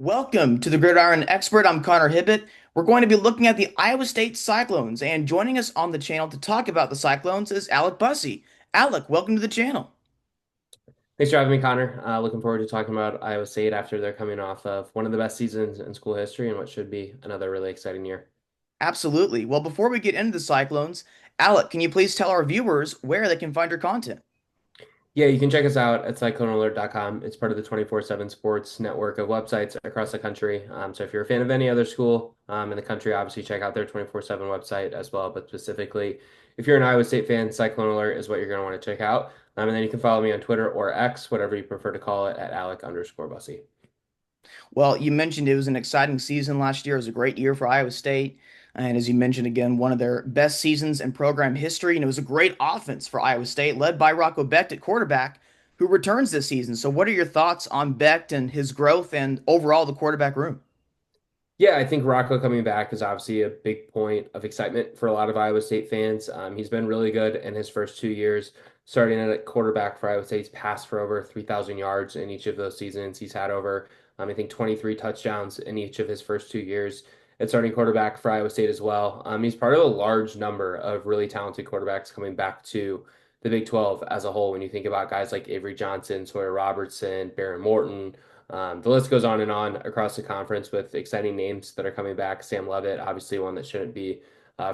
Welcome to the Gridiron Expert. I'm Connor Hibbett. We're going to be looking at the Iowa State Cyclones, and joining us on the channel to talk about the Cyclones is Alec Bussey. Alec, welcome to the channel. Thanks for having me, Connor. Looking forward to talking about Iowa State after they're coming off of one of the best seasons in school history and what should be another really exciting year. Absolutely. Well, before we get into the Cyclones, Alec, can you please tell our viewers where they can find your content? Yeah, you can check us out at cyclonealert.com. It's part of the 24/7 sports network of websites across the country. So if you're a fan of any other school in the country, obviously check out their 24/7 website as well. But specifically, if you're an Iowa State fan, Cyclone Alert is what you're going to want to check out. And then you can follow me on Twitter or X, whatever you prefer to call it, at Alec_Bussy. Well, you mentioned it was an exciting season last year. It was a great year for Iowa State. And as you mentioned again, one of their best seasons in program history. And it was a great offense for Iowa State, led by Rocco Becht at quarterback, who returns this season. So, what are your thoughts on Becht and his growth and overall the quarterback room? Yeah, I think Rocco coming back is obviously a big point of excitement for a lot of Iowa State fans. He's been really good in his first 2 years, starting at quarterback for Iowa State. He's passed for over 3,000 yards in each of those seasons. He's had over, I think, 23 touchdowns in each of his first 2 years at starting quarterback for Iowa State as well. He's part of a large number of really talented quarterbacks coming back to the Big 12 as a whole. When you think about guys like Avery Johnson, Sawyer Robertson, Barron Morton, the list goes on and on across the conference with exciting names that are coming back. Sam Levitt, obviously one that shouldn't be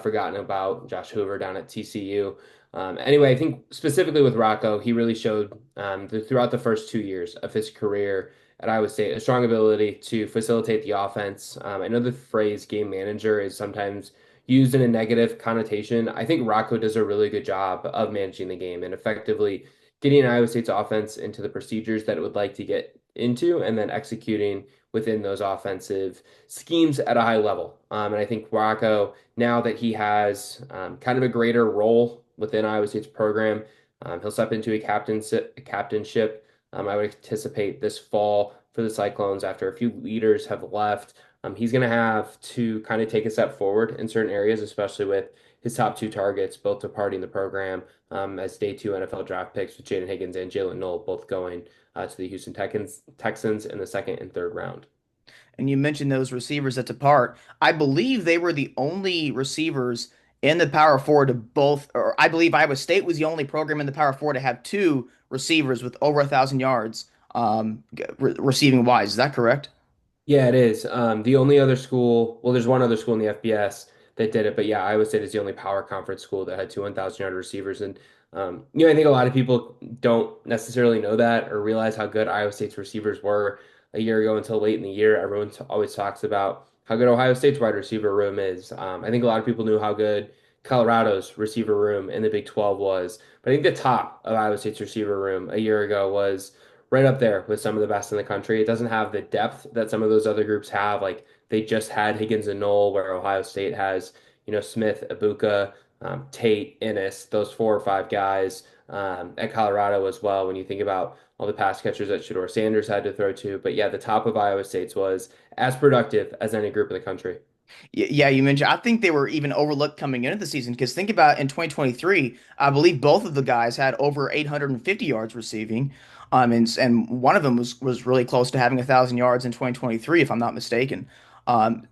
forgotten about. Josh Hoover down at TCU. Anyway, I think specifically with Rocco, he really showed throughout the first 2 years of his career at Iowa State a strong ability to facilitate the offense. I know the phrase game manager is sometimes used in a negative connotation. I think Rocco does a really good job of managing the game and effectively getting Iowa State's offense into the procedures that it would like to get into and then executing within those offensive schemes at a high level. And I think Rocco, now that he has kind of a greater role within Iowa State's program, he'll step into a captainship. I would anticipate this fall for the Cyclones after a few leaders have left. He's going to have to kind of take a step forward in certain areas, especially with his top two targets, both departing the program as day two NFL draft picks with Jaden Higgins and Jalen Noel both going to the Houston Texans in the second and third round. And you mentioned those receivers that depart. I believe they were the only receivers in the Power Four to both, or I believe Iowa State was the only program in the Power Four to have two receivers with over 1,000 yards receiving wise. Is that correct? Yeah, it is. The only other school, well, there's one other school in the FBS that did it, but yeah, Iowa State is the only power conference school that had two 1,000 yard receivers. And, I think a lot of people don't necessarily know that or realize how good Iowa State's receivers were a year ago until late in the year. Everyone always talks about how good Ohio State's wide receiver room is. I think a lot of people knew how good Colorado's receiver room in the Big 12 was, but I think the top of Iowa State's receiver room a year ago was right up there with some of the best in the country. It doesn't have the depth that some of those other groups have. Like they just had Higgins and Knoll, where Ohio State has, Smith, Ibuka, Tate, Ennis, those 4 or 5 guys at Colorado as well. When you think about all the pass catchers that Shedeur Sanders had to throw to, but yeah, the top of Iowa State's was as productive as any group in the country. Yeah, you mentioned. I think they were even overlooked coming into the season because think about in 2023, I believe both of the guys had over 850 yards receiving, and one of them was really close to having 1,000 yards in 2023, if I'm not mistaken. I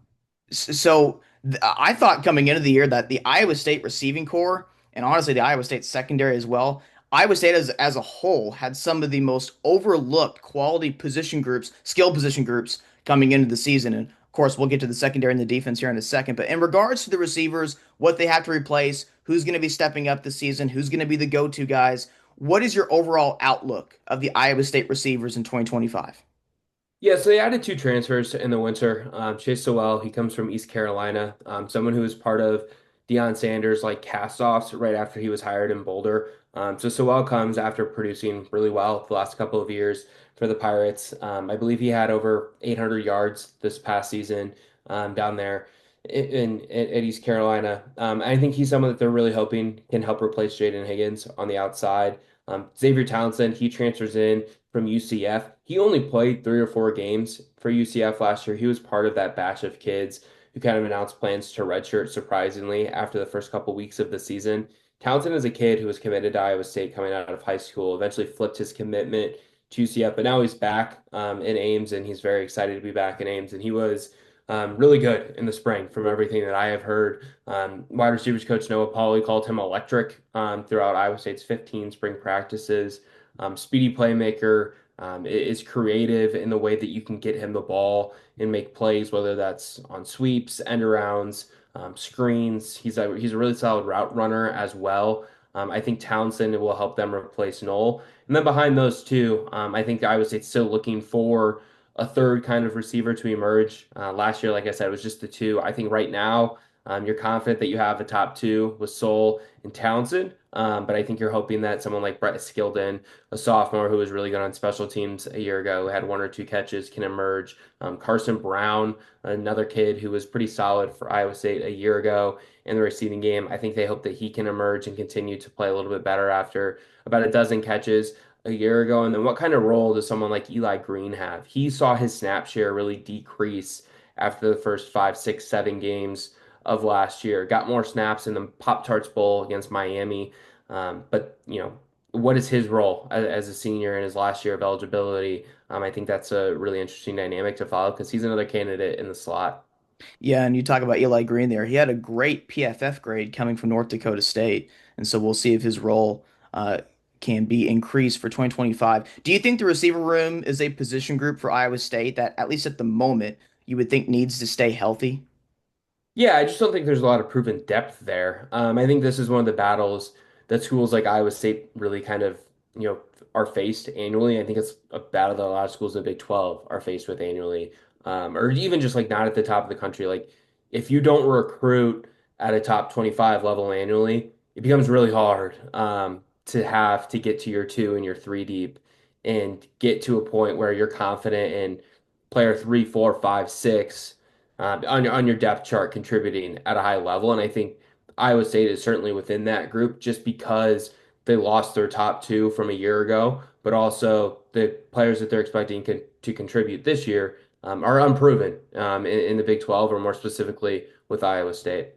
thought coming into the year that the Iowa State receiving core and honestly the Iowa State secondary as well, Iowa State as a whole had some of the most overlooked quality position groups, skill position groups coming into the season. And of course, we'll get to the secondary and the defense here in a second. But in regards to the receivers, what they have to replace, who's going to be stepping up this season, who's going to be the go-to guys, what is your overall outlook of the Iowa State receivers in 2025? Yeah, so they added two transfers in the winter. Chase Sowell, he comes from East Carolina, someone who was part of Deion Sanders' like cast-offs right after he was hired in Boulder. So Sowell comes after producing really well the last couple of years for the Pirates. I believe he had over 800 yards this past season down there at East Carolina. I think he's someone that they're really hoping can help replace Jaden Higgins on the outside. Xavier Townsend, he transfers in from UCF. He only played 3 or 4 games for UCF last year. He was part of that batch of kids who kind of announced plans to redshirt surprisingly after the first couple weeks of the season. Townsend is a kid who was committed to Iowa State coming out of high school, eventually flipped his commitment to UCF, but now he's back in Ames, and he's very excited to be back in Ames. And he was really good in the spring, from everything that I have heard. Wide receivers coach Noah Pauly called him electric throughout Iowa State's 15 spring practices. Speedy playmaker, is creative in the way that you can get him the ball and make plays, whether that's on sweeps, end arounds, screens. He's a really solid route runner as well. I think Townsend will help them replace Knoll. And then behind those two, I think Iowa State's still looking for a third kind of receiver to emerge. Last year, like I said, it was just the two. I think right now, you're confident that you have a top two with Soul and Townsend. But I think you're hoping that someone like Brett Skilden, a sophomore who was really good on special teams a year ago, had one or two catches, can emerge. Carson Brown, another kid who was pretty solid for Iowa State a year ago in the receiving game. I think they hope that he can emerge and continue to play a little bit better after about a dozen catches a year ago. And then what kind of role does someone like Eli Green have? He saw his snap share really decrease after the first 5, 6, 7 games of last year. Got more snaps in the Pop-Tarts Bowl against Miami. But, what is his role as a senior in his last year of eligibility? I think that's a really interesting dynamic to follow because he's another candidate in the slot. Yeah, and you talk about Eli Green there. He had a great PFF grade coming from North Dakota State, and so we'll see if his role can be increased for 2025. Do you think the receiver room is a position group for Iowa State that, at least at the moment, you would think needs to stay healthy? Yeah, I just don't think there's a lot of proven depth there. I think this is one of the battles that schools like Iowa State really kind of, are faced annually. I think it's a battle that a lot of schools in the Big 12 are faced with annually, or even just like not at the top of the country. Like if you don't recruit at a top 25 level annually, it becomes really hard to have to get to your two and your three deep and get to a point where you're confident in player three, four, five, six on your depth chart contributing at a high level. And I think Iowa State is certainly within that group just because they lost their top two from a year ago, but also the players that they're expecting to contribute this year are unproven in the Big 12 or more specifically with Iowa State.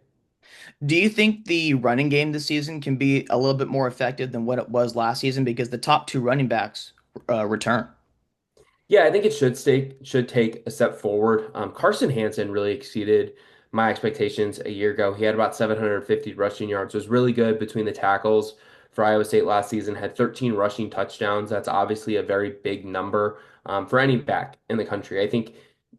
Do you think the running game this season can be a little bit more effective than what it was last season because the top two running backs return? Yeah, I think it should take a step forward. Carson Hansen really exceeded my expectations a year ago. He had about 750 rushing yards, was really good between the tackles for Iowa State last season, had 13 rushing touchdowns. That's obviously a very big number for any back in the country. I think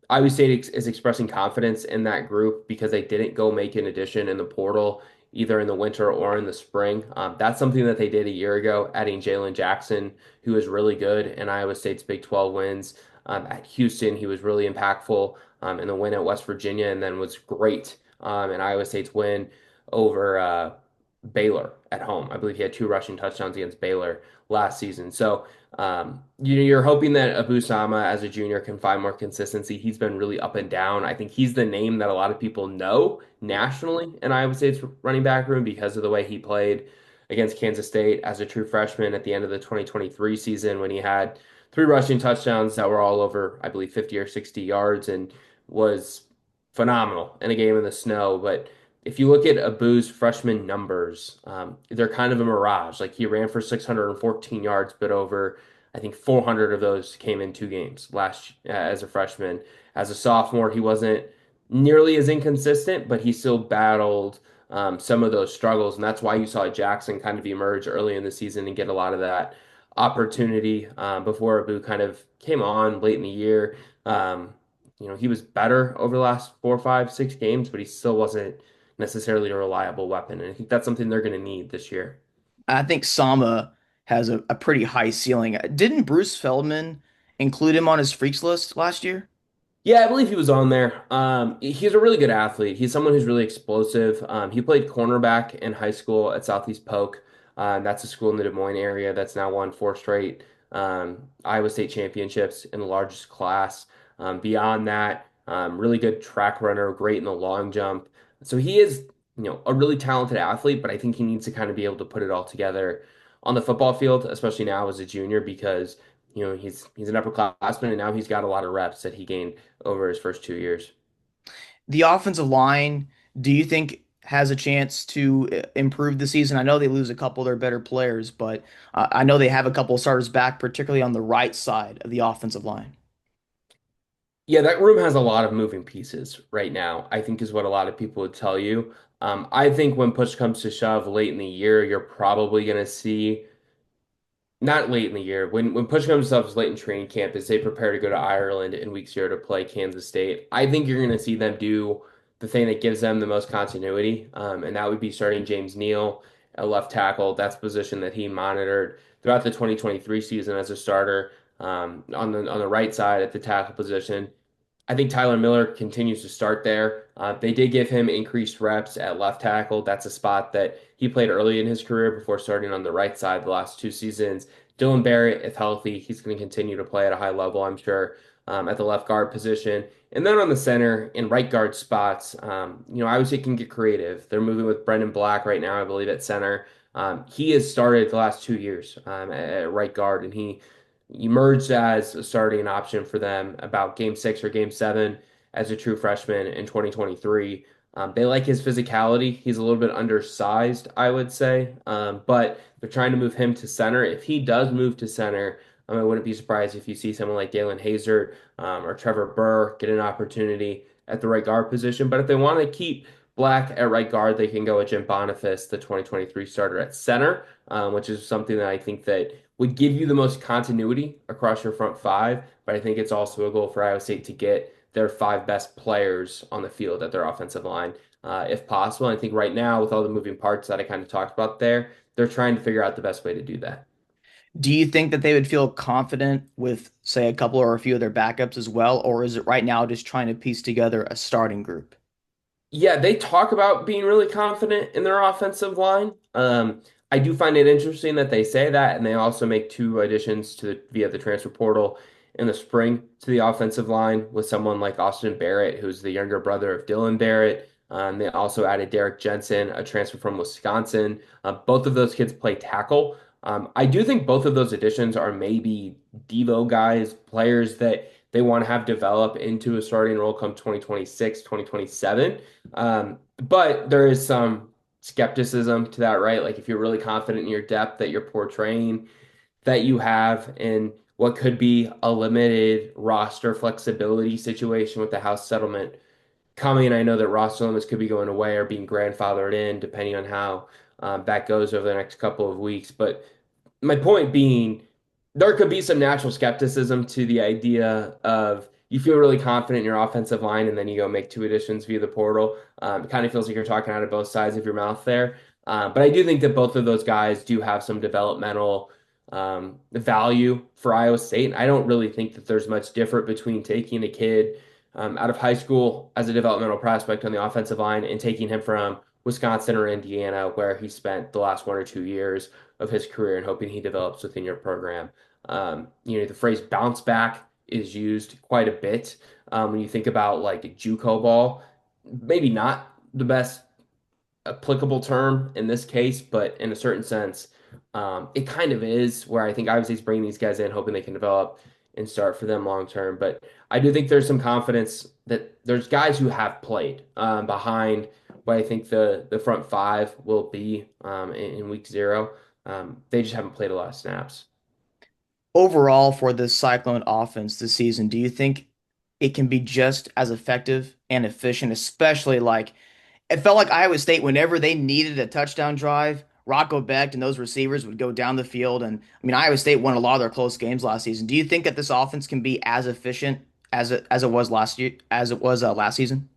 Iowa State is expressing confidence in that group because they didn't go make an addition in the portal either in the winter or in the spring. That's something that they did a year ago, adding Jalen Jackson, who was really good in Iowa State's Big 12 wins. At Houston, he was really impactful in the win at West Virginia and then was great in Iowa State's win over Baylor at home. I believe he had two rushing touchdowns against Baylor last season. So you're hoping that Abu Sama as a junior can find more consistency. He's been really up and down. I think he's the name that a lot of people know nationally in Iowa State's running back room because of the way he played against Kansas State as a true freshman at the end of the 2023 season when he had three rushing touchdowns that were all over, I believe, 50 or 60 yards and was phenomenal in a game in the snow. But if you look at Abu's freshman numbers, they're kind of a mirage. Like he ran for 614 yards, but over, I think 400 of those came in 2 games last as a freshman. As a sophomore, he wasn't nearly as inconsistent, but he still battled some of those struggles, and that's why you saw Jackson kind of emerge early in the season and get a lot of that opportunity before Abu kind of came on late in the year. He was better over the last 4, 5, 6 games, but he still wasn't necessarily a reliable weapon. And I think that's something they're going to need this year. I think Sama has a pretty high ceiling. Didn't Bruce Feldman include him on his freaks list last year? Yeah, I believe he was on there. He's a really good athlete. He's someone who's really explosive. He played cornerback in high school at Southeast Polk. That's a school in the Des Moines area that's now won 4 straight Iowa State championships in the largest class. Beyond that, really good track runner, great in the long jump. So he is, a really talented athlete, but I think he needs to kind of be able to put it all together on the football field, especially now as a junior, because he's an upperclassman and now he's got a lot of reps that he gained over his first 2 years. The offensive line, do you think has a chance to improve the season? I know they lose a couple of their better players, but I know they have a couple of starters back, particularly on the right side of the offensive line. Yeah, that room has a lot of moving pieces right now, I think is what a lot of people would tell you. I think when push comes to shove late in the year, you're probably going to see not late in the year. When push comes to shove late in training camp, as they prepare to go to Ireland in week 0 to play Kansas State, I think you're going to see them do the thing that gives them the most continuity, and that would be starting James Neal at left tackle. That's a position that he monitored throughout the 2023 season as a starter. On the right side at the tackle position, I think Tyler Miller continues to start there. They did give him increased reps at left tackle. That's a spot that he played early in his career before starting on the right side the last 2 seasons. Dylan Barrett, if healthy, he's going to continue to play at a high level, I'm sure, at the left guard position. And then on the center and right guard spots, I would say can get creative. They're moving with Brendan Black right now, I believe, at center. He has started the last 2 years at right guard, and he emerged as a starting option for them about game 6 or game 7 as a true freshman in 2023. They like his physicality. He's a little bit undersized, I would say, but they're trying to move him to center. If he does move to center, I wouldn't be surprised if you see someone like Dalen Hazard or Trevor Burr get an opportunity at the right guard position. But if they want to keep Black at right guard, they can go with Jim Boniface, the 2023 starter at center, which is something that I think that would give you the most continuity across your front five. But I think it's also a goal for Iowa State to get their 5 best players on the field at their offensive line, if possible. And I think right now, with all the moving parts that I kind of talked about there, they're trying to figure out the best way to do that. Do you think that they would feel confident with, say, a couple or a few of their backups as well, or is it right now just trying to piece together a starting group? Yeah, they talk about being really confident in their offensive line. I do find it interesting that they say that, and they also make 2 additions via the transfer portal in the spring to the offensive line with someone like Austin Barrett, who's the younger brother of Dylan Barrett. They also added Derek Jensen, a transfer from Wisconsin. Both of those kids play tackle. I do think both of those additions are maybe Devo guys, players that they want to have develop into a starting role come 2026, 2027. But there is some skepticism to that, right? Like if you're really confident in your depth that you're portraying, that you have in what could be a limited roster flexibility situation with the House settlement coming, I know that roster limits could be going away or being grandfathered in, depending on how that goes over the next couple of weeks. But my point being, there could be some natural skepticism to the idea of you feel really confident in your offensive line and then you go make 2 additions via the portal. It kind of feels like you're talking out of both sides of your mouth there. But I do think that both of those guys do have some developmental value for Iowa State. And I don't really think that there's much different between taking a kid out of high school as a developmental prospect on the offensive line and taking him from Wisconsin or Indiana, where he spent the last 1 or 2 years of his career and hoping he develops within your program. The phrase bounce back is used quite a bit when you think about like a JUCO ball. Maybe not the best applicable term in this case, but in a certain sense, it kind of is where I think obviously he's bringing these guys in, hoping they can develop and start for them long term. But I do think there's some confidence that there's guys who have played behind what I think the front five will be in week 0. They just haven't played a lot of snaps. Overall, for this Cyclone offense this season, do you think it can be just as effective and efficient, especially like it felt like Iowa State, whenever they needed a touchdown drive, Rocco Becht and those receivers would go down the field. And I mean, Iowa State won a lot of their close games last season. Do you think that this offense can be as efficient as it was last year, as it was last season?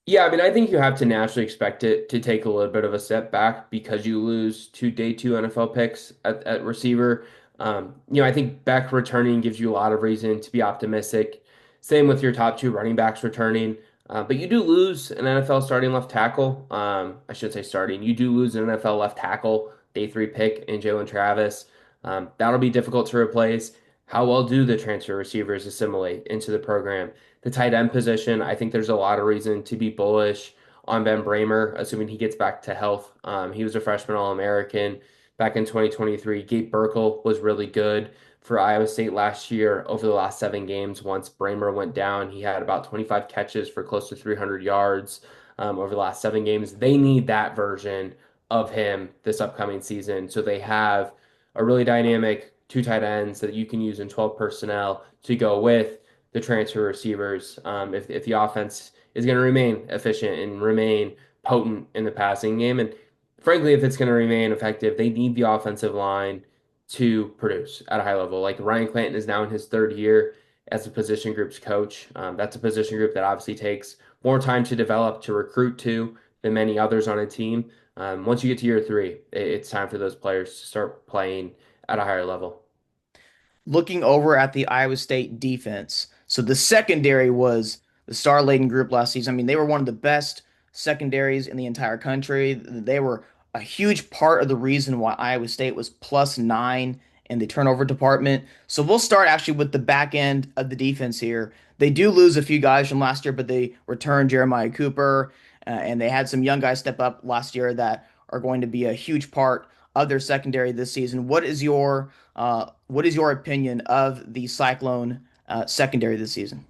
Yeah, I mean, I think you have to naturally expect it to take a little bit of a step back because you lose 2 day 2 NFL picks at receiver. I think Beck returning gives you a lot of reason to be optimistic. Same with your top 2 running backs returning. But you do lose an NFL starting left tackle. I should say starting. You do lose an NFL left tackle, day 3 pick in Jalen Travis. That'll be difficult to replace. How well do the transfer receivers assimilate into the program? The tight end position, I think there's a lot of reason to be bullish on Ben Bramer, assuming he gets back to health. He was a freshman All-American back in 2023. Gabe Burkle was really good for Iowa State last year over the last 7 games. Once Bramer went down, he had about 25 catches for close to 300 yards. over the last 7 games. They need that version of him this upcoming season. So they have a really dynamic two tight ends that you can use in 12 personnel to go with the transfer receivers. If the offense is going to remain efficient and remain potent in the passing game. And frankly, if it's going to remain effective, they need the offensive line to produce at a high level. Like Ryan Clanton is now in his third year as a position group's coach. That's a position group that obviously takes more time to develop, to recruit to than many others on a team. Once you get to year three, it's time for those players to start playing at a higher level. Looking over at the Iowa State defense. So the secondary was the star-laden group last season. I mean, they were one of the best secondaries in the entire country. They were a huge part of the reason why Iowa State was +9 in the turnover department. So we'll start actually with the back end of the defense here. They do lose a few guys from last year, but they returned Jeremiah Cooper, and they had some young guys step up last year that are going to be a huge part of their secondary this season. What is your opinion of the Cyclone secondary this season?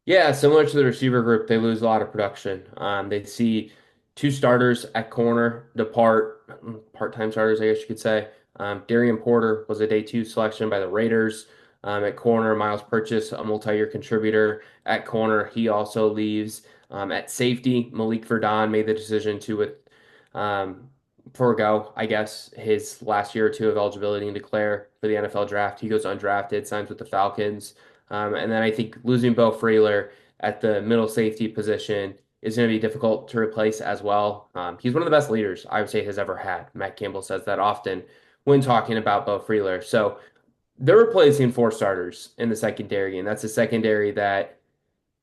Yeah, similar to the receiver group, they lose a lot of production. They see two starters at corner depart, part-time starters, I guess you could say. Darian Porter was a day two selection by the Raiders at corner. Miles Purchase, a multi-year contributor at corner. He also leaves. At safety, Malik Verdon made the decision to um, forego, I guess, his last year or two of eligibility and declare for the NFL draft. He goes undrafted, signs with the Falcons. And then I think losing Beau Freyler at the middle safety position is going to be difficult to replace as well. He's one of the best leaders I would say has ever had. Matt Campbell says that often when talking about Beau Freyler. So they're replacing four starters in the secondary, and that's a secondary that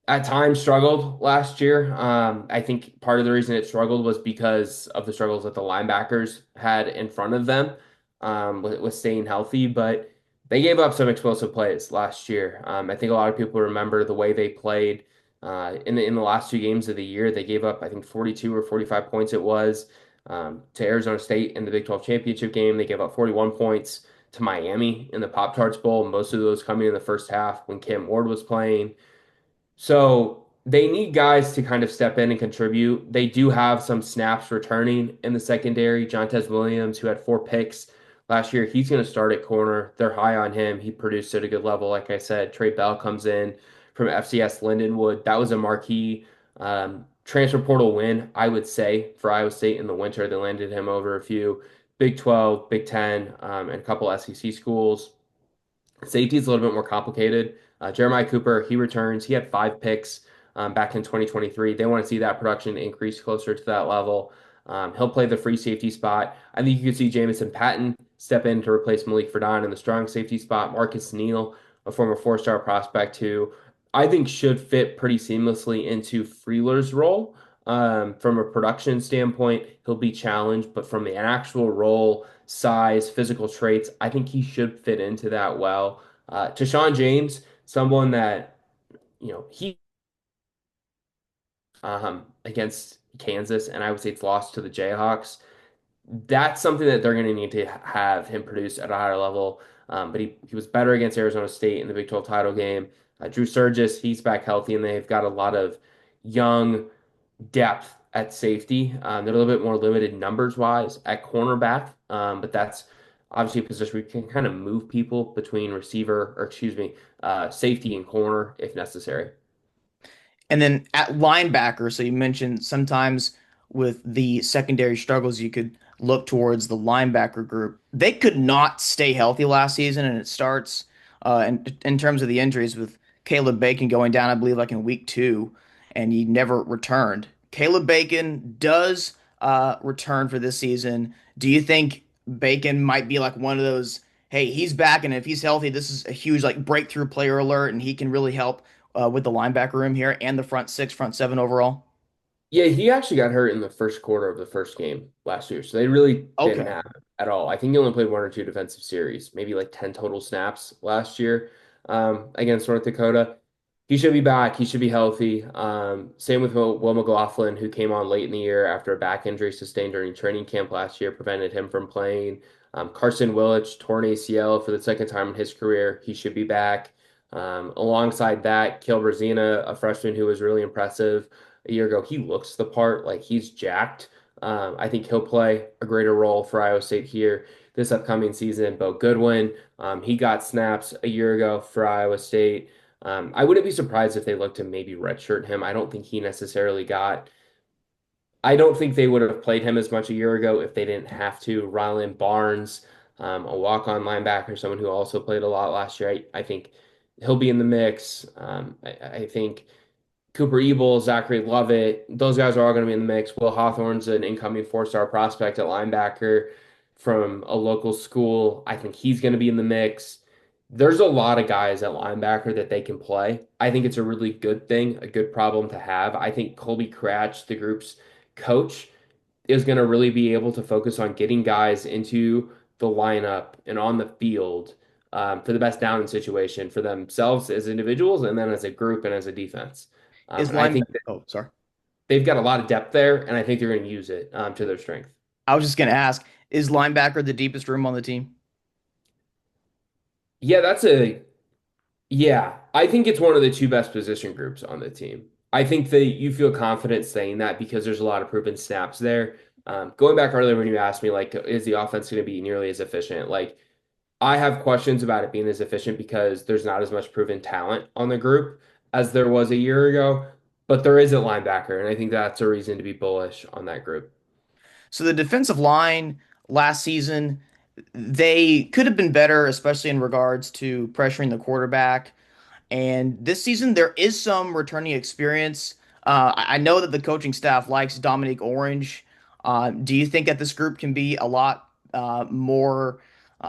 at times struggled last year. I think part of the reason it struggled was because of the struggles that the linebackers had in front of them with staying healthy, but they gave up some explosive plays last year. I think a lot of people remember the way they played in the last 2 games of the year. They gave up, I think, 42 or 45 points it was to Arizona State in the Big 12 championship game. They gave up 41 points to Miami in the Pop-Tarts Bowl, most of those coming in the first half when Cam Ward was playing. So they need guys to kind of step in and contribute. They do have some snaps returning in the secondary. Jontez Williams, who had 4 picks last year, he's going to start at corner. They're high on him. He produced at a good level. Like I said, Trey Bell comes in from FCS Lindenwood. That was a marquee transfer portal win, I would say, for Iowa State in the winter. They landed him over a few Big 12, Big 10, and a couple SEC schools. Safety is a little bit more complicated. Jeremiah Cooper, he returns. He had 5 picks back in 2023. They want to see that production increase closer to that level. He'll play the free safety spot. I think you could see Jamison Patton step in to replace Malik Verdon in the strong safety spot. Marcus Neal, a former four-star prospect who I think should fit pretty seamlessly into Freeler's role. From a production standpoint, he'll be challenged, but from an actual role, size, physical traits, I think he should fit into that well. Tashawn James, someone that, he against Kansas, and I would say it's lost to the Jayhawks. That's something that they're going to need to have him produce at a higher level. But he was better against Arizona State in the Big 12 title game. Drew Sturgis, he's back healthy, and they've got a lot of young depth at safety. They're a little bit more limited numbers wise at cornerback, but that's obviously a position where you can kind of move people between receiver, or excuse me, safety and corner if necessary. And then at linebacker, so you mentioned sometimes with the secondary struggles, you could look towards the linebacker group. They could not stay healthy last season, and it starts in terms of the injuries with Caleb Bacon going down, I believe, like in week 2, and he never returned. Caleb Bacon does return for this season. Do you think Bacon might be like one of those? Hey, he's back, and if he's healthy, this is a huge like breakthrough player alert, and he can really help with the linebacker room here and the front six, front seven overall? Yeah, he actually got hurt in the first quarter of the first game last year, so they really didn't Okay. have him at all. I think he only played one or two defensive series, maybe like 10 total snaps last year against North Dakota. He should be back. He should be healthy. Same with Will McLaughlin, who came on late in the year after a back injury sustained during training camp last year, prevented him from playing. Carson Willich, torn ACL for the second time in his career. He should be back. Alongside that, Kale Brazina, a freshman who was really impressive a year ago. He looks the part, like he's jacked. I think he'll play a greater role for Iowa State here this upcoming season. Bo Goodwin, he got snaps a year ago for Iowa State. I wouldn't be surprised if they look to maybe redshirt him. I don't think he necessarily got. I don't think they would have played him as much a year ago if they didn't have to. Rylan Barnes, a walk-on linebacker, someone who also played a lot last year. I think he'll be in the mix. I think Cooper Ebel, Zachary Lovett, those guys are all going to be in the mix. Will Hawthorne's an incoming four-star prospect at linebacker from a local school. I think he's going to be in the mix. There's a lot of guys at linebacker that they can play. I think it's a really good thing, a good problem to have. I think Colby Cratch, the group's coach, is going to really be able to focus on getting guys into the lineup and on the field for the best down situation for themselves as individuals and then as a group and as a defense. Is And I think linebacker? that Oh, sorry. they've got a lot of depth there, and I think they're going to use it to their strength. I was just gonna ask, is linebacker the deepest room on the team? Yeah, I think it's one of the two best position groups on the team. I think that you feel confident saying that because there's a lot of proven snaps there. Going back earlier when you asked me, like, is the offense going to be nearly as efficient? Like, I have questions about it being as efficient because there's not as much proven talent on the group as there was a year ago, but there is at linebacker, and I think that's a reason to be bullish on that group. So the defensive line last season, they could have been better, especially in regards to pressuring the quarterback. And this season, there is some returning experience. I know that the coaching staff likes Dominique Orange. Do you think that this group can be a lot more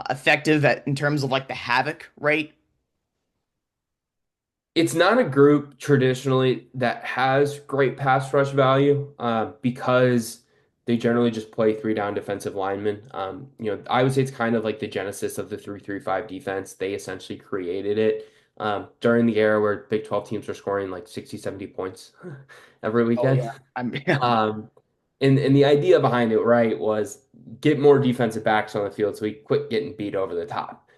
effective in terms of like the havoc rate? It's not a group traditionally that has great pass rush value because they generally just play three down defensive linemen. I would say it's kind of like the genesis of the 3-3-5 defense. They essentially created it during the era where Big 12 teams were scoring like 60, 70 points every Oh weekend. yeah, I'm Um, and the idea behind it, right, was get more defensive backs on the field so we quit getting beat over the top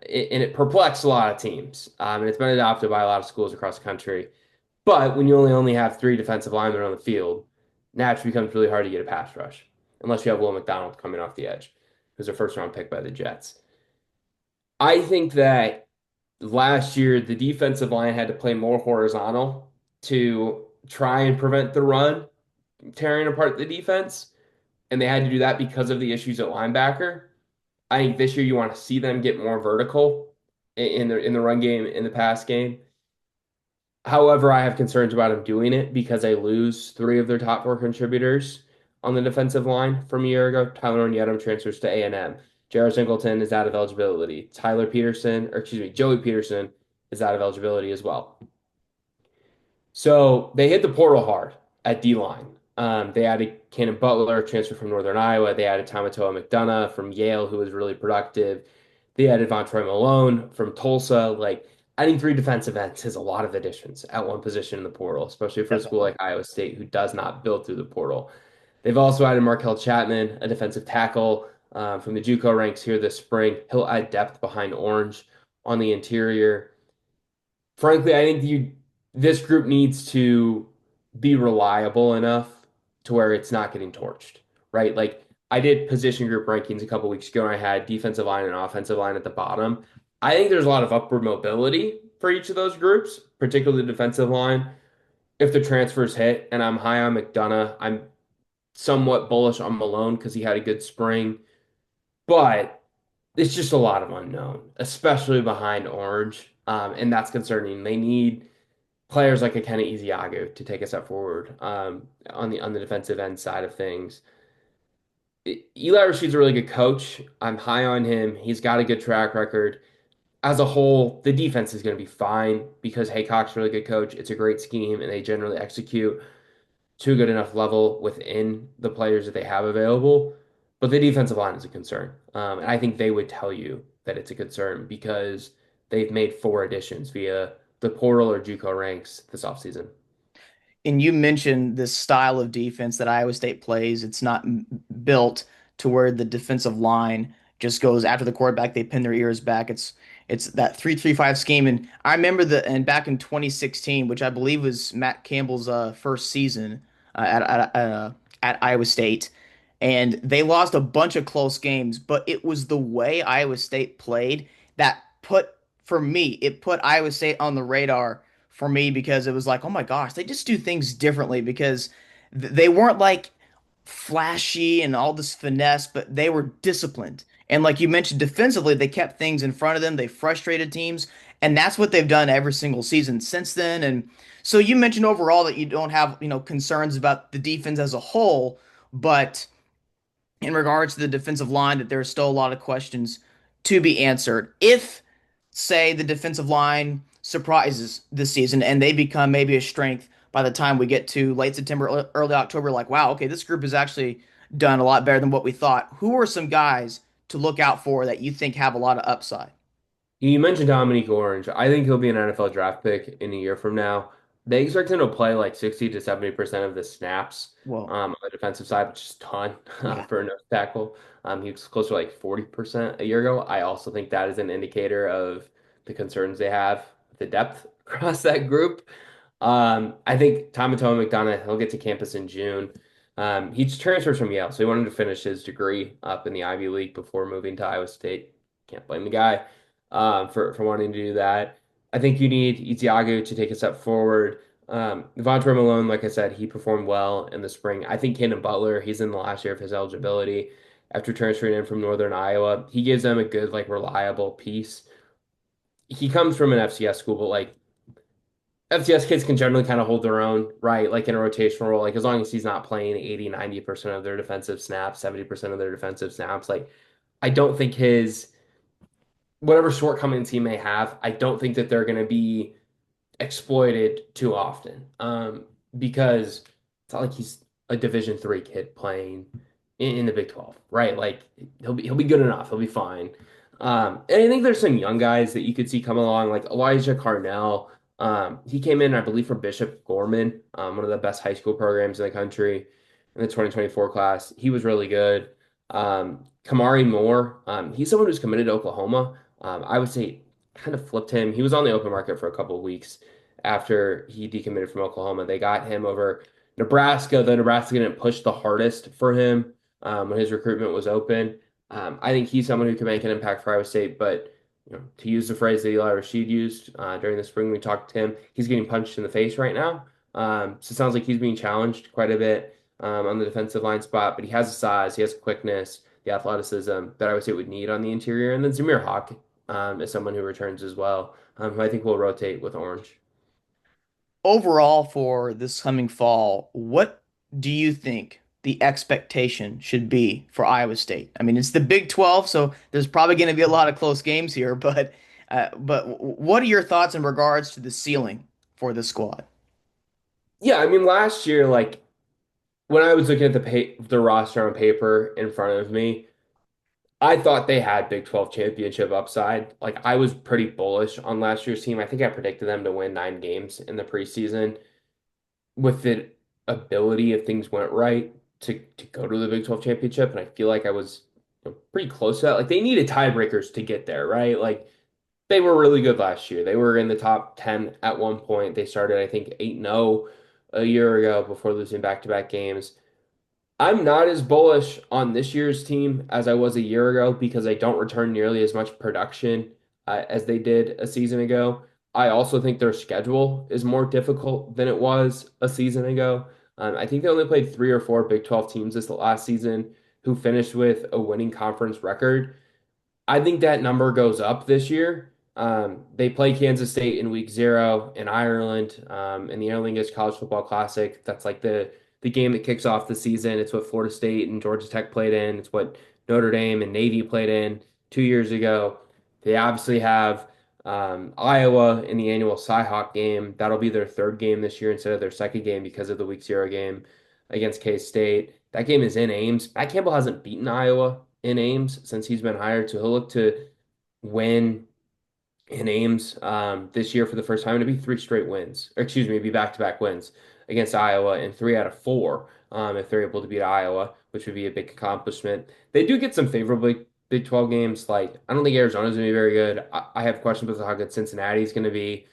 and it perplexed a lot of teams. And it's been adopted by a lot of schools across the country. But when you only have three defensive linemen on the field, naturally becomes really hard to get a pass rush unless you have Will McDonald coming off the edge, who's a first round pick by the Jets. I think that last year the defensive line had to play more horizontal to try and prevent the run tearing apart the defense, and they had to do that because of the issues at linebacker. I think this year you want to see them get more vertical in the run game, in the pass game. However, I have concerns about them doing it because they lose three of their top four contributors on the defensive line from a year ago. Tyler Onyedem transfers to A&M. Jarrett Singleton is out of eligibility. Joey Peterson is out of eligibility as well. So they hit the portal hard at D line. They added Cannon Butler, transfer from Northern Iowa. They added Tamatoa McDonough from Yale, who was really productive. They added Vontroy Malone from Tulsa. Like adding three defensive ends is a lot of additions at one position in the portal, especially for a school definitely. like Iowa State, who does not build through the portal. They've also added Markel Chapman, a defensive tackle from the JUCO ranks here this spring. He'll add depth behind Orange on the interior. Frankly, I think this group needs to be reliable enough to where it's not getting torched, right? Like I did position group rankings a couple weeks ago and I had defensive line and offensive line at the bottom. I think there's a lot of upward mobility for each of those groups, particularly the defensive line. If the transfers hit and I'm high on McDonough, I'm somewhat bullish on Malone because he had a good spring, but it's just a lot of unknown, especially behind Orange. And that's concerning. They need players like a Kenny Ezeagu to take a step forward on the defensive end side of things. Eli Rasheed's a really good coach. I'm high on him. He's got a good track record. As a whole, the defense is going to be fine because Haycock's a really good coach. It's a great scheme, and they generally execute to a good enough level within the players that they have available. But the defensive line is a concern. And I think they would tell you that it's a concern because they've made four additions via the portal or JUCO ranks this offseason. And you mentioned this style of defense that Iowa State plays. It's not built to where the defensive line just goes after the quarterback, they pin their ears back. It's that 3-3-5 scheme, and I remember and back in 2016, which I believe was Matt Campbell's first season at Iowa State, and they lost a bunch of close games, but it was the way Iowa State played that it put Iowa State on the radar for me because it was like, oh my gosh, they just do things differently because they weren't like flashy and all this finesse, but they were disciplined. And like you mentioned, defensively, they kept things in front of them. They frustrated teams, and that's what they've done every single season since then. And so you mentioned overall that you don't have, concerns about the defense as a whole, but in regards to the defensive line, that there's still a lot of questions to be answered. If, say, the defensive line surprises this season and they become maybe a strength by the time we get to late September, early October, like, wow, okay, this group has actually done a lot better than what we thought. Who are some guys to look out for that you think have a lot of upside? You mentioned Dominique Orange. I think he'll be an NFL draft pick in a year from now. They expect him to play like 60 to 70% of the snaps Well, on the defensive side, which is a ton yeah. for a nose tackle. He was closer to like 40% a year ago. I also think that is an indicator of the concerns they have, the depth across that group. I think Tomatoma McDonough, he'll get to campus in June. He transfers from Yale, so he wanted to finish his degree up in the Ivy League before moving to Iowa State. Can't blame the guy for wanting to do that. I think you need Iziagu to take a step forward. Vontae Malone, like I said, he performed well in the spring. I think Kendon Butler, he's in the last year of his eligibility after transferring in from Northern Iowa. He gives them a good, like, reliable piece. He comes from an FCS school, but like FCS kids can generally kind of hold their own, right? Like in a rotational role, like as long as he's not playing 80, 90% of their defensive snaps, 70% of their defensive snaps, like I don't think his whatever shortcomings he may have, I don't think that they're going to be exploited too often. Because it's not like he's a Division III kid playing in the Big 12, right? Like he'll be good enough. He'll be fine. And I think there's some young guys that you could see come along, like Elijah Carnell. He came in, I believe, from Bishop Gorman, one of the best high school programs in the country in the 2024 class. He was really good. Kamari Moore, he's someone who's committed to Oklahoma. I would say kind of flipped him. He was on the open market for a couple of weeks after he decommitted from Oklahoma. They got him over Nebraska, though Nebraska didn't push the hardest for him when his recruitment was open. I think he's someone who can make an impact for Iowa State, but to use the phrase that Eli Rashid used during the spring, we talked to him. He's getting punched in the face right now. So it sounds like he's being challenged quite a bit on the defensive line spot, but he has the size, he has quickness, the athleticism that Iowa State would need on the interior. And then Zamir Hawk is someone who returns as well, who I think will rotate with Orange. Overall, for this coming fall, what do you think the expectation should be for Iowa State? I mean, it's the Big 12, so there's probably going to be a lot of close games here, but what are your thoughts in regards to the ceiling for the squad? Yeah, I mean, last year, like when I was looking at the roster on paper in front of me, I thought they had Big 12 championship upside. Like I was pretty bullish on last year's team. I think I predicted them to win 9 games in the preseason with the ability, if things went right, to go to the Big 12 championship. And I feel like I was pretty close to that. Like they needed tiebreakers to get there, right? Like they were really good last year. They were in the top 10 at one point. They started, I think, 8-0 a year ago before losing back-to-back games. I'm not as bullish on this year's team as I was a year ago because I don't return nearly as much production as they did a season ago. I also think their schedule is more difficult than it was a season ago. I think they only played 3 or 4 Big 12 teams this last season who finished with a winning conference record. I think that number goes up this year. They play Kansas State in week 0 in Ireland in the Aer Lingus College Football Classic. That's like the game that kicks off the season. It's what Florida State and Georgia Tech played in. It's what Notre Dame and Navy played in 2 years ago. They obviously have Iowa in the annual Cyhawk game. That'll be their third game this year instead of their second game because of the week 0 game against K-State. That game is in Ames. Matt Campbell hasn't beaten Iowa in Ames since he's been hired, so he'll look to win in Ames this year for the first time. It'd be 3 straight wins, or excuse me, it'd be back-to-back wins against Iowa and 3 out of 4 if they're able to beat Iowa, which would be a big accomplishment. They do get some favorably Big 12 games, like I don't think Arizona's gonna be very good. I have questions about how good Cincinnati's gonna be.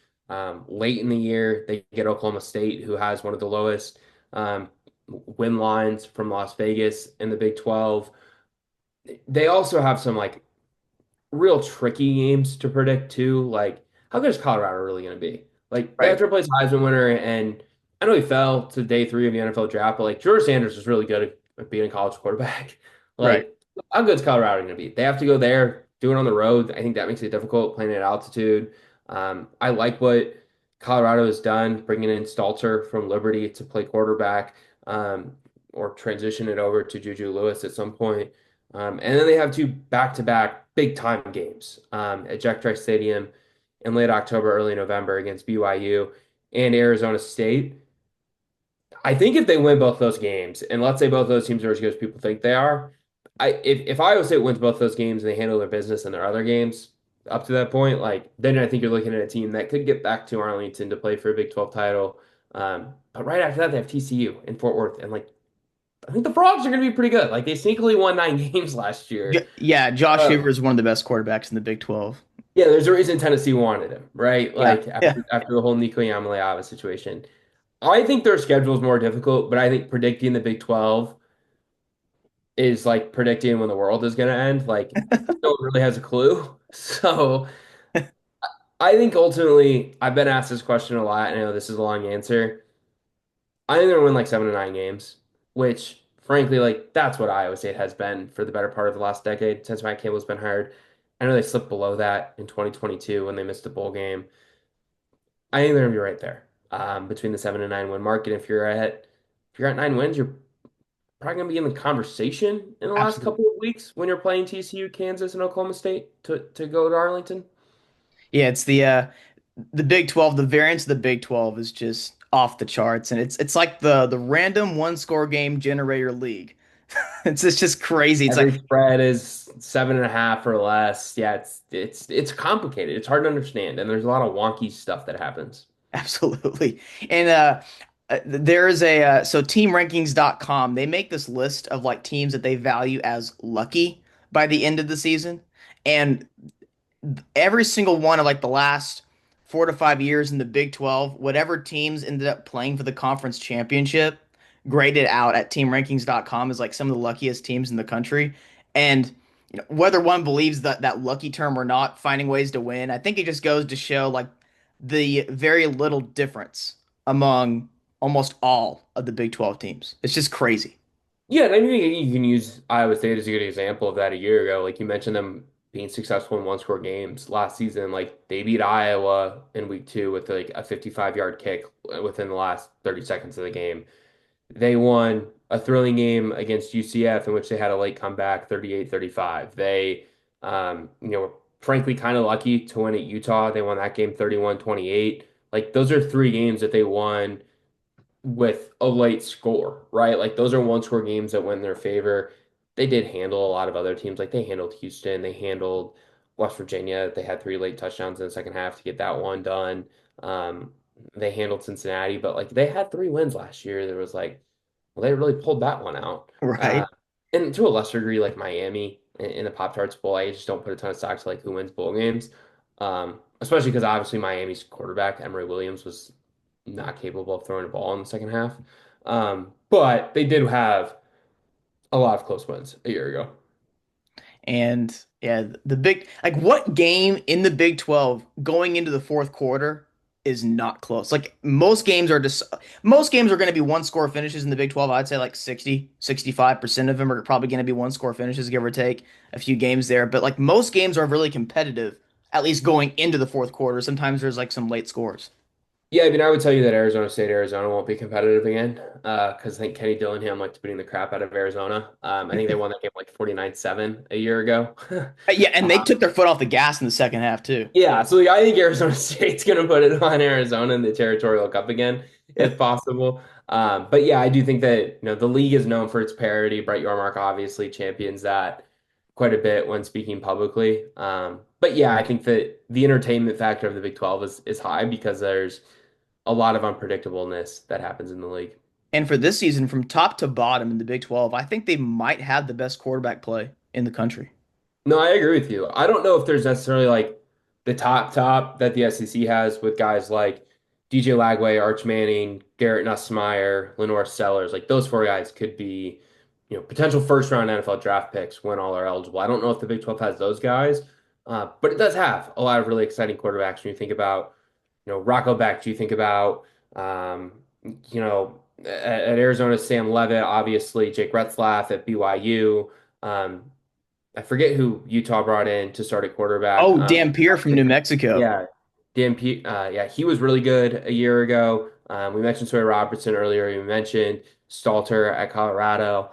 Late in the year, they get Oklahoma State, who has one of the lowest um, win lines from Las Vegas in the Big 12. They also have some like real tricky games to predict too. Like, how good is Colorado really going to be? Like, they have Right. to replace Heisman winner, and I know he fell to day three of the NFL draft, but like George Sanders is really good at being a college quarterback. Right. Like, how good is Colorado going to be? They have to go there, do it on the road. I think that makes it difficult playing at altitude. I like what Colorado has done, bringing in Stalter from Liberty to play quarterback, um, or transition it over to Juju Lewis at some point. And then they have two back-to-back big-time games at Jack Trice Stadium in late October, early November against BYU and Arizona State. I think if they win both those games, and let's say both those teams are as good as people think they are, if Iowa State wins both those games and they handle their business in their other games up to that point, like then I think you're looking at a team that could get back to Arlington to play for a Big 12 title. But right after that, they have TCU in Fort Worth, and like I think the Frogs are going to be pretty good. Like they sneakily won 9 games last year. Yeah, Josh Uh, Hoover is one of the best quarterbacks in the Big 12. yeah, there's a reason Tennessee wanted him, right? Yeah. Like Yeah. after the whole Nico Yamaleava situation. I think their schedule is more difficult, but I think predicting the Big 12 is like predicting when the world is going to end. Like no one really has a clue. So I think ultimately, I've been asked this question a lot. And I know this is a long answer. I think they're going to win like 7 to 9 games, which frankly, like that's what Iowa State has been for the better part of the last decade since Matt Campbell's been hired. I know they slipped below that in 2022 when they missed a bowl game. I think they're gonna be right there between the 7 and 9 win mark. And if you're at 9 wins, you're probably gonna be in the conversation in the last Absolutely. couple of weeks when you're playing TCU, Kansas, and Oklahoma State to go to Arlington. Yeah, it's the Big 12, the variance of the Big 12 is just off the charts, and it's like the random one score game generator league. It's just crazy. It's like Every spread is 7.5 or less. Yeah, it's complicated. It's hard to understand, and there's a lot of wonky stuff that happens. absolutely. And there's so teamrankings.com, they make this list of like teams that they value as lucky by the end of the season. And every single one of like the last 4 to 5 years in the Big 12, whatever teams ended up playing for the conference championship, graded out at teamrankings.com as like some of the luckiest teams in the country. And whether one believes that lucky term or not, finding ways to win, I think it just goes to show like the very little difference among almost all of the Big 12 teams. It's just crazy. Yeah, and I think you can use Iowa State as a good example of that a year ago. Like you mentioned them being successful in one-score games last season. Like they beat Iowa in week two with like a 55-yard kick within the last 30 seconds of the game. They won a thrilling game against UCF in which they had a late comeback, 38-35. They were frankly kind of lucky to win at Utah. They won that game 31-28. Like those are three games that they won with a late score, right? Like those are one score games that went in their favor. They did handle a lot of other teams. Like they handled Houston, they handled West Virginia. They had three late touchdowns in the second half to get that one done. Um, they handled Cincinnati, but like they had 3 wins last year. There was like, well, they really pulled that one out. Right. And to a lesser degree, like Miami in the Pop Tarts Bowl, I just don't put a ton of stock to like who wins bowl games. Especially because obviously Miami's quarterback, Emory Williams, was not capable of throwing a ball in the second half. But they did have a lot of close wins a year ago. And yeah, the big like what game in the Big 12 going into the fourth quarter is not close. Like most games are going to be one score finishes in the Big 12. I'd say like 65% of them are probably going to be one score finishes, give or take a few games there. But like most games are really competitive, at least going into the fourth quarter. Sometimes there's like some late scores. Yeah, I mean, I would tell you that Arizona State, Arizona won't be competitive again because I think Kenny Dillingham liked beating the crap out of Arizona. I think they won that game like 49-7 a year ago. Yeah, and they took their foot off the gas in the second half too. Yeah, so I think Arizona State's going to put it on Arizona in the Territorial Cup again, if possible. But yeah, I do think that the league is known for its parity. Brett Yormark obviously champions that quite a bit when speaking publicly. But yeah, I think that the entertainment factor of the Big 12 is high because there's a lot of unpredictableness that happens in the league. And for this season, from top to bottom in the Big 12, I think they might have the best quarterback play in the country. No, I agree with you. I don't know if there's necessarily like the top that the SEC has with guys like DJ Lagway, Arch Manning, Garrett Nussmeier, Lenore Sellers. Like those four guys could be, potential first round NFL draft picks when all are eligible. I don't know if the Big 12 has those guys, but it does have a lot of really exciting quarterbacks when you think about, Rocco Becht, you think about, um, at Arizona, Sam Levitt, obviously, Jake Retzlaff at BYU. I forget who Utah brought in to start at quarterback. Oh, Dampier from New Mexico. Yeah, DMP. Yeah, he was really good a year ago. We mentioned Sawyer Robertson earlier. We mentioned Stalter at Colorado,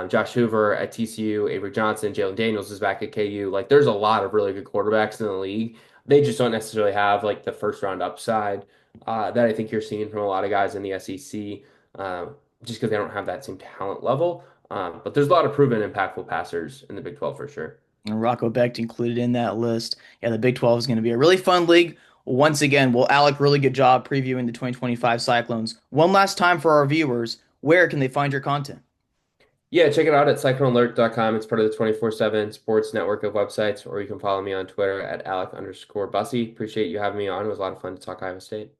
Josh Hoover at TCU, Avery Johnson, Jalen Daniels is back at KU. Like, there's a lot of really good quarterbacks in the league. They just don't necessarily have like the first round upside that I think you're seeing from a lot of guys in the SEC, just because they don't have that same talent level. But there's a lot of proven impactful passers in the Big 12 for sure. And Rocco Becht included in that list. Yeah, the Big 12 is going to be a really fun league. Once again, well, Alec, really good job previewing the 2025 Cyclones. One last time for our viewers, where can they find your content? Yeah, check it out at cyclonealert.com. It's part of the 24/7 sports network of websites, or you can follow me on Twitter at Alec_Bussy. Appreciate you having me on. It was a lot of fun to talk Iowa State.